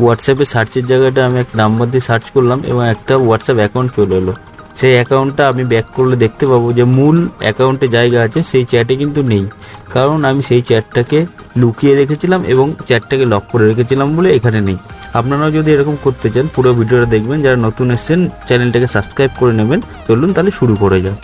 হোয়াটসঅ্যাপে সার্চের জায়গাটা আমি এক নাম্বার দিয়ে সার্চ করলাম এবং একটা হোয়াটসঅ্যাপ অ্যাকাউন্ট চলে এলো। সেই অ্যাকাউন্টটা আমি ব্যাক করলে দেখতে পাবো যে মূল অ্যাকাউন্টে জায়গা আছে, সেই চ্যাটে কিন্তু নেই, কারণ আমি সেই চ্যাটটাকে লুকিয়ে রেখেছিলাম এবং চ্যাটটাকে লক করে রেখেছিলাম বলে এখানে নেই। আপনারাও যদি এরকম করতে চান পুরো ভিডিওটা দেখবেন, যারা নতুন এসেছেন চ্যানেলটাকে সাবস্ক্রাইব করে নেবেন। চলুন তাহলে শুরু করে যাও।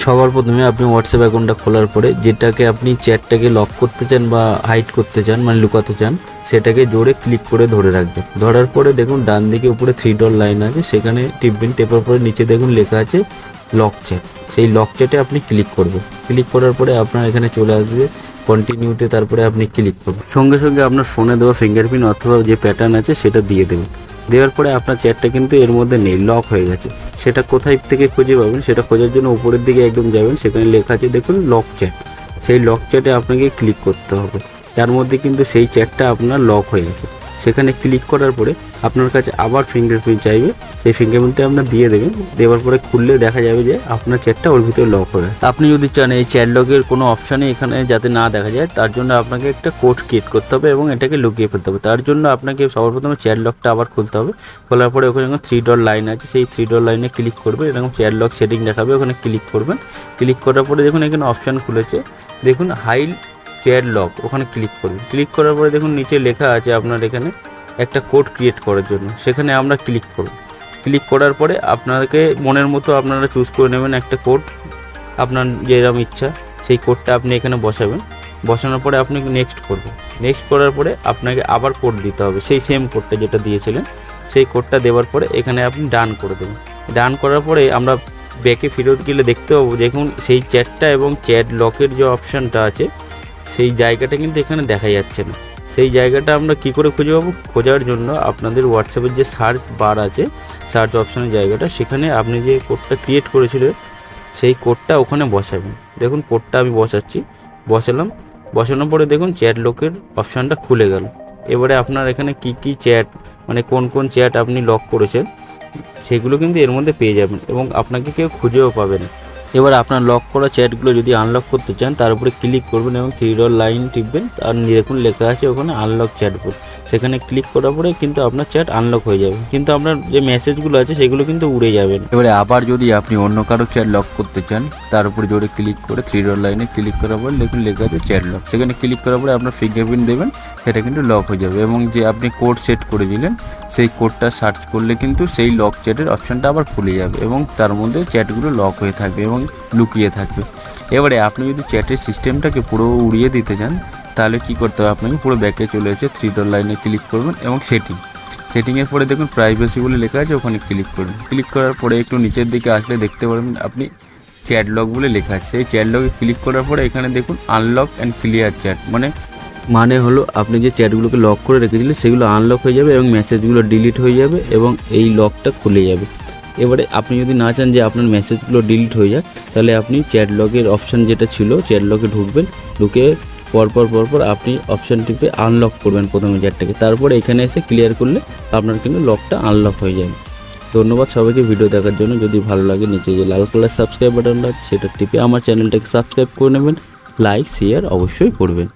সবার প্রথমে আপনি হোয়াটসঅ্যাপ অ্যাকাউন্টটা খোলার পরে যেটাকে আপনি চ্যাটটাকে লক করতে চান বা হাইড করতে চান, মানে লুকাতে চান, সেটাকে জোরে ক্লিক করে ধরে রাখবেন। ধরার পরে দেখুন ডান দিকে উপরে 3 ডট লাইন আছে, সেখানে টিপবেন। টেপার পরে নিচে দেখুন লেখা আছে লক চ্যাট। সেই লক চ্যাটে আপনি ক্লিক করবেন। ক্লিক করার পরে আপনার এখানে চলে আসবে কন্টিনিউতে, তারপরে আপনি ক্লিক করবেন। সঙ্গে সঙ্গে আপনার ফোনে দেওয়া ফিঙ্গারপ্রিন্ট অথবা যে প্যাটার্ন আছে সেটা দিয়ে দেবেন। দেওয়ার পরে আপনার চ্যাটটা কিন্তু এর মধ্যে নেই, লক হয়ে গেছে। সেটা কোথায় থেকে খুঁজে পাবেন, সেটা খোঁজার জন্য উপরের দিকে একদম যাবেন, সেখানে লেখা আছে দেখুন লক চ্যাট। সেই লক চ্যাটে আপনাকে ক্লিক করতে হবে। তার মধ্যে কিন্তু সেই চ্যাটটা আপনার লক হয়ে গেছে। সেখানে ক্লিক করার পরে আপনার কাছে আবার ফিঙ্গারপ্রিন্ট চাইবে, সেই ফিঙ্গারপ্রিন্টটা আপনার দিয়ে দেবেন। দেওয়ার পরে খুললে দেখা যাবে যে আপনার চ্যাটটা ওর ভিতরে লক হয়ে গেছে। আপনি যদি চান এই চ্যাট লকের কোনো অপশানে এখানে যাতে না দেখা যায়, তার জন্য আপনাকে একটা কোড ক্রিয়েট করতে হবে এবং এটাকে লুকিয়ে ফেলতে হবে। তার জন্য আপনাকে সবার প্রথমে চ্যাট লকটা আবার খুলতে হবে। খোলার পরে ওখানে 3 ডট লাইন আছে, সেই 3 ডট লাইনে ক্লিক করবে। এরকম চ্যাট লক সেটিং দেখাবে, ওখানে ক্লিক করবেন। ক্লিক করার পরে দেখুন এখানে অপশান খুলেছে, দেখুন হাইড চ্যাট লক, ওখানে ক্লিক করবেন। ক্লিক করার পরে দেখুন নিচে লেখা আছে আপনার এখানে একটা কোড ক্রিয়েট করার জন্য, সেখানে আমরা ক্লিক করব। ক্লিক করার পরে আপনাকে মনের মতো আপনারা চুজ করে নেবেন একটা কোড, আপনার যেরকম ইচ্ছা সেই কোডটা আপনি এখানে বসাবেন। বসানোর পরে আপনি নেক্সট করবেন। নেক্সট করার পরে আপনাকে আবার কোড দিতে হবে, সেই সেম কোডটা যেটা দিয়েছিলেন সেই কোডটা দেওয়ার পরে এখানে আপনি ডান করে দেবেন। ডান করার পরে আমরা ব্যাকে ফেরত গেলে দেখতে পাবো দেখুন সেই চ্যাটটা এবং চ্যাট লকের যে অপশানটা আছে সেই জায়গাটা কিন্তু এখানে দেখা যাচ্ছে না। সেই জায়গাটা আমরা কি করে খুঁজে পাবো? খোঁজার জন্য আপনাদের হোয়াটসঅ্যাপের যে সার্চ বার আছে, সার্চ অপশানের জায়গাটা, সেখানে আপনি যে কোডটা ক্রিয়েট করেছিলেন সেই কোডটা ওখানে বসাবেন। দেখুন কোডটা আমি বসাচ্ছি, বসালাম। বসানোর পরে দেখুন চ্যাট লকের অপশানটা খুলে গেল। এবারে আপনার এখানে কি চ্যাট, মানে কোন কোন চ্যাট আপনি লক করেছেন সেগুলো কিন্তু এর মধ্যে পেয়ে যাবেন এবং আপনাকে কেউ খুঁজেও পাবে না। এবার আপনার লক করা চ্যাটগুলো যদি আনলক করতে চান তার উপরে ক্লিক করবেন এবং 3 ডট লাইন টিপবেন। আর দেখুন লেখা আছে ওখানে আনলক চ্যাটবোর্ড, সেখানে ক্লিক করার পরে কিন্তু আপনার চ্যাট আনলক হয়ে যাবে, কিন্তু আপনার যে মেসেজগুলো আছে সেগুলো কিন্তু উড়ে যাবে না। এবারে আবার যদি আপনি অন্য কারো চ্যাট লক করতে চান তার উপরে জোরে ক্লিক করে 3 ডট লাইনে ক্লিক করার পরে দেখুন লেখা আছে চ্যাট লক, সেখানে ক্লিক করার পরে আপনার ফিঙ্গারপ্রিন্ট দেবেন, সেটা কিন্তু লক হয়ে যাবে। এবং যে আপনি কোড সেট করে দিলেন সেই কোডটা সার্চ করলে কিন্তু সেই লক চ্যাটের অপশানটা আবার খুলে যাবে এবং তার মধ্যে চ্যাটগুলো লক হয়ে থাকবে এবং লুকিয়ে থাকবে। এবারে আপনি যদি চ্যাটের সিস্টেমটাকে পুরো উড়িয়ে দিতে চান তাহলে কি করতে হবে, আপনাকে পুরো ব্যাকে চলে এসে 3 ডট লাইনে ক্লিক করবেন এবং সেটিংয়ের পরে দেখুন প্রাইভেসি বলে লেখা আছে, ওখানে ক্লিক করবেন। ক্লিক করার পরে একটু নিচের দিকে আসলে দেখতে পারবেন আপনি চ্যাট লক বলে লেখা আছে। সেই চ্যাট লকে ক্লিক করার পরে এখানে দেখুন আনলক অ্যান্ড ক্লিয়ার চ্যাট, মানে হলো আপনি যে চ্যাটগুলোকে লক করে রেখেছিলেন সেগুলো আনলক হয়ে যাবে এবং মেসেজগুলো ডিলিট হয়ে যাবে এবং এই লকটা খুলে যাবে। এবারে আপনি যদি না চান যে আপনার মেসেজগুলো ডিলিট হয়ে যায় তাহলে আপনি চ্যাট লকের অপশান যেটা ছিল চ্যাট লকে ঢুকবেন, ঢুকে পরপর আপনি অপশান টিপে আনলক করবেন প্রথমে চ্যাটটাকে, তারপরে এখানে এসে ক্লিয়ার করলে আপনার কিন্তু লকটা আনলক হয়ে যাবে। ধন্যবাদ সবাইকে ভিডিও দেখার জন্য। যদি ভালো লাগে নিচে যে লাল কালার সাবস্ক্রাইব বাটনটা সেটা টিপে আমার চ্যানেলটাকে সাবস্ক্রাইব করে নেবেন। লাইক শেয়ার অবশ্যই করবেন।